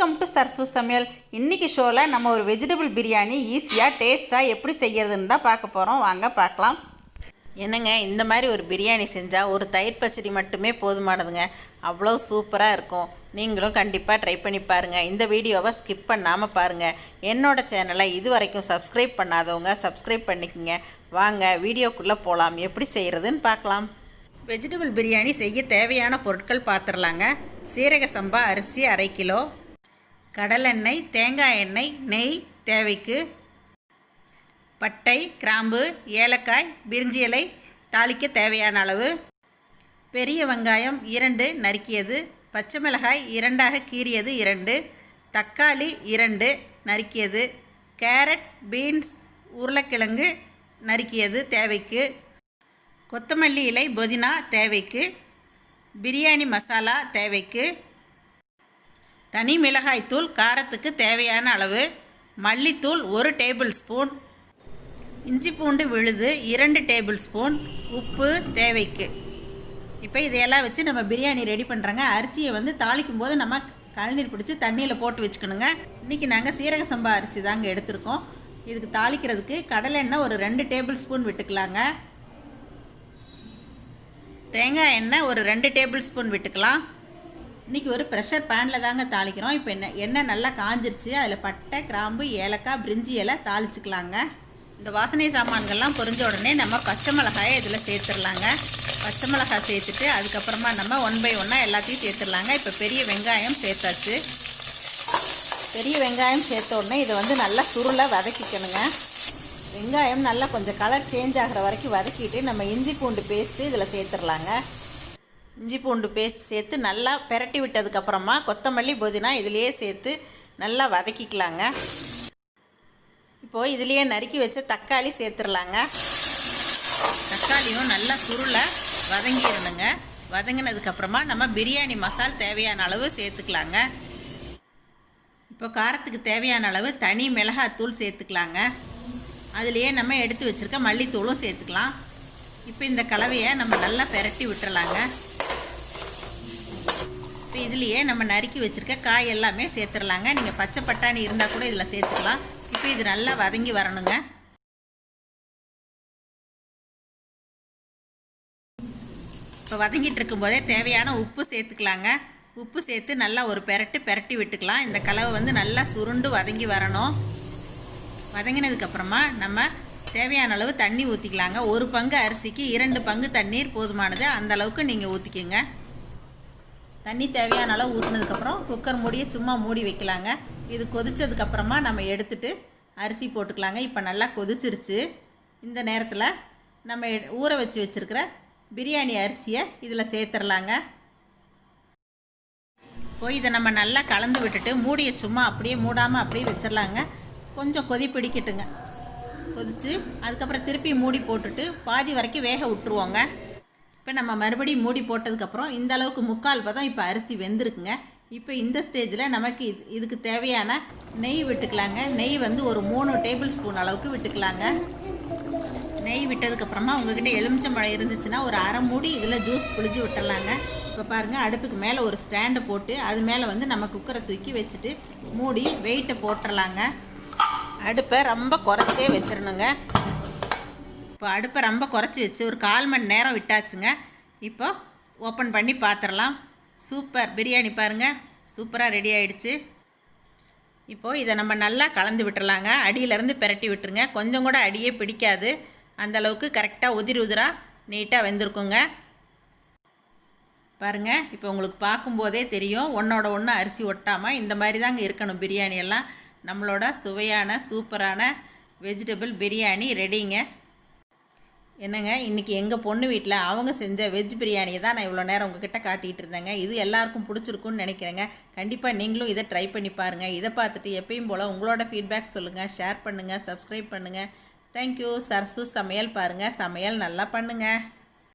Welcome to சர்சு சமையல். இன்றைக்கி ஷோவில் நம்ம ஒரு வெஜிடபிள் பிரியாணி ஈஸியாக டேஸ்ட்டாக எப்படி செய்கிறதுன்னு தான் பார்க்க போகிறோம். வாங்க பார்க்கலாம். என்னங்க, இந்த மாதிரி ஒரு பிரியாணி செஞ்சால் ஒரு தயிர் பச்சடி மட்டுமே போதுமானதுங்க. அவ்வளோ சூப்பராக இருக்கும். நீங்களும் கண்டிப்பாக ட்ரை பண்ணி பாருங்கள். இந்த வீடியோவை ஸ்கிப் பண்ணாமல் பாருங்கள். என்னோடய சேனலை இது வரைக்கும் சப்ஸ்கிரைப் பண்ணாதவங்க சப்ஸ்கிரைப் பண்ணிக்கோங்க. வாங்க வீடியோக்குள்ளே போகலாம். எப்படி செய்கிறதுன்னு பார்க்கலாம். வெஜிடபிள் பிரியாணி செய்ய தேவையான பொருட்கள் பார்த்துடலாங்க. சீரக சம்பா அரிசி 1/2 கிலோ, கடலெண்ணெய், தேங்காய் எண்ணெய், நெய் தேவைக்கு, பட்டை, கிராம்பு, ஏலக்காய், பிரிஞ்சி இலை தாளிக்க தேவையான அளவு, பெரிய வெங்காயம் 2 நறுக்கியது, பச்சை மிளகாய் 2ஆக கீறியது 2, தக்காளி 2 நறுக்கியது, கேரட், பீன்ஸ், உருளைக்கிழங்கு நறுக்கியது தேவைக்கு, கொத்தமல்லி இலை, புதினா தேவைக்கு, பிரியாணி மசாலா தேவைக்கு, தனி மிளகாய்த்தூள் காரத்துக்கு தேவையான அளவு, மல்லித்தூள் 1 டேபிள் ஸ்பூன், இஞ்சி பூண்டு விழுது 2 டேபிள் ஸ்பூன், உப்பு தேவைக்கு. இப்போ இதையெல்லாம் வச்சு நம்ம பிரியாணி ரெடி பண்ணுறோங்க. அரிசியை தாளிக்கும் போது நம்ம கழுநீர் பிடிச்சி தண்ணியில் போட்டு வச்சுக்கணுங்க. இன்றைக்கி நாங்கள் சீரக சம்பா அரிசி தாங்க எடுத்திருக்கோம். இதுக்கு தாளிக்கிறதுக்கு கடலெண்ணெய் ஒரு 2 டேபிள் ஸ்பூன் விட்டுக்கலாங்க. தேங்காய் எண்ணெய் ஒரு 2 டேபிள் ஸ்பூன் விட்டுக்கலாம். இன்றைக்கி ஒரு ப்ரெஷர் பேனில் தாங்க தாளிக்கிறோம். இப்போ எண்ணெய் நல்லா காஞ்சிருச்சு. அதில் பட்டை, கிராம்பு, ஏலக்காய், பிரிஞ்சி இலை தாளிச்சுக்கலாங்க. இந்த வாசனை சாமான்கள்லாம் பொரிஞ்ச உடனே நம்ம பச்சை மிளகாயை இதில் சேர்த்துடலாங்க. பச்சை மிளகாய் சேர்த்துட்டு அதுக்கப்புறமா நம்ம 1 by 1 எல்லாத்தையும் சேர்த்துடலாங்க. இப்போ பெரிய வெங்காயம் சேர்த்தாச்சு. பெரிய வெங்காயம் சேர்த்த உடனே இதை நல்லா சுருளை வதக்கிக்கணுங்க. வெங்காயம் நல்லா கொஞ்சம் கலர் சேஞ்ச் ஆகிற வரைக்கும் வதக்கிட்டு நம்ம இஞ்சி பூண்டு பேஸ்ட்டு இதில் சேர்த்துடலாங்க. இஞ்சி பூண்டு பேஸ்ட் சேர்த்து நல்லா பெரட்டி விட்டதுக்கப்புறமா கொத்தமல்லி, புதினா இதிலையே சேர்த்து நல்லா வதக்கிக்கலாங்க. இப்போது இதிலையே நறுக்கி வச்ச தக்காளி சேர்த்துடலாங்க. தக்காளியும் நல்லா சுருளை வதங்கிடணுங்க. வதங்கினதுக்கப்புறமா நம்ம பிரியாணி மசால் தேவையான அளவு சேர்த்துக்கலாங்க. இப்போ காரத்துக்கு தேவையான அளவு தனி மிளகாத்தூள் சேர்த்துக்கலாங்க. அதுலேயே நம்ம எடுத்து வச்சுருக்க மல்லித்தூளும் சேர்த்துக்கலாம். இப்போ இந்த கலவையை நம்ம நல்லா பெரட்டி விட்டுறலாங்க. இப்போ இதுலேயே நம்ம நறுக்கி வச்சுருக்க காய் எல்லாமே சேர்த்துடலாங்க. நீங்கள் பச்சை பட்டாணி இருந்தால் கூட இதில் சேர்த்துக்கலாம். இப்போ இது நல்லா வதங்கி வரணுங்க. இப்போ வதங்கிட்டு இருக்கும்போதே தேவையான உப்பு சேர்த்துக்கலாங்க. உப்பு சேர்த்து நல்லா ஒரு பெரட்டி விட்டுக்கலாம். இந்த கலவை நல்லா சுருண்டு வதங்கி வரணும். வதங்கினதுக்கப்புறமா நம்ம தேவையான அளவு தண்ணி ஊற்றிக்கலாங்க. 1 பங்கு அரிசிக்கு 2 பங்கு தண்ணீர் போதுமானது. அந்த அளவுக்கு நீங்கள் ஊற்றிக்கோங்க. தண்ணி தேவையான அளவு ஊற்றினதுக்கப்புறம் குக்கர் மூடியை சும்மா மூடி வைக்கலாங்க. இது கொதித்ததுக்கப்புறமா நம்ம எடுத்துகிட்டு அரிசி போட்டுக்கலாங்க. இப்போ நல்லா கொதிச்சிருச்சு. இந்த நேரத்தில் நம்ம ஊற வச்சுருக்கிற பிரியாணி அரிசியை இதில் சேர்த்துடலாங்க. போய் இதை நம்ம நல்லா கலந்து விட்டுட்டு மூடியை சும்மா அப்படியே மூடாமல் அப்படியே வச்சிடலாங்க. கொஞ்சம் கொதி பிடிக்கட்டுங்க. கொதித்து அதுக்கப்புறம் திருப்பி மூடி போட்டுட்டு பாதி வரைக்கும் வேக விட்டுருவோங்க. இப்போ நம்ம மறுபடியும் மூடி போட்டதுக்கப்புறம் இந்த அளவுக்கு 3/4 பதம் இப்போ அரிசி வெந்திருக்குங்க. இப்போ இந்த ஸ்டேஜில் நமக்கு இதுக்கு தேவையான நெய் விட்டுக்கலாங்க. நெய் ஒரு 3 டேபிள் ஸ்பூன் அளவுக்கு விட்டுக்கலாங்க. நெய் விட்டதுக்கப்புறமா உங்கள்கிட்ட எலுமிச்சம்பழம் இருந்துச்சுன்னா ஒரு 1/2 மூடி இதில் ஜூஸ் புளிஞ்சு விட்டுடலாங்க. இப்போ பாருங்கள், அடுப்புக்கு மேலே ஒரு ஸ்டாண்டை போட்டு அது மேலே நம்ம குக்கரை தூக்கி வச்சுட்டு மூடி வெயிட்டை போட்டுடலாங்க. அடுப்பை ரொம்ப குறைச்சே வச்சிடணுங்க. இப்போ அடுப்பை ரொம்ப குறைச்சி வச்சு ஒரு 1/4 மணி நேரம் விட்டாச்சுங்க. இப்போ ஓப்பன் பண்ணி பார்த்துடலாம். சூப்பர் பிரியாணி பாருங்கள், சூப்பராக ரெடி ஆகிடுச்சு. இப்போது இதை நம்ம நல்லா கலந்து விட்டுறலாங்க. அடியிலேருந்து பெரட்டி விட்டுருங்க. கொஞ்சம் கூட அடியே பிடிக்காது. அந்தளவுக்கு கரெக்டாக உதிராக நீட்டாக வெந்திருக்குங்க. பாருங்கள், இப்போ உங்களுக்கு பார்க்கும்போதே தெரியும், ஒன்றோட ஒன்று அரிசி ஒட்டாமல் இந்த மாதிரி தாங்க இருக்கணும் பிரியாணி எல்லாம். நம்மளோட சுவையான சூப்பரான வெஜிடபிள் பிரியாணி ரெடிங்க. என்னங்க, இன்றைக்கி எங்கள் பொண்ணு வீட்டில் அவங்க செஞ்ச வெஜ் பிரியாணியை தான் நான் இவ்வளோ நேரம் உங்ககிட்ட காட்டிகிட்டு இருந்தேங்க. இது எல்லாருக்கும் பிடிச்சிருக்குன்னு நினைக்கிறேங்க. கண்டிப்பாக நீங்களும் இதை ட்ரை பண்ணி பாருங்கள். இதை பார்த்துட்டு எப்பயும் போல் உங்களோட ஃபீட்பேக் சொல்லுங்கள், ஷேர் பண்ணுங்கள், சப்ஸ்கிரைப் பண்ணுங்கள். தேங்க்யூ. சர்சு சமையல் பாருங்கள், சமையல் நல்லா பண்ணுங்கள்.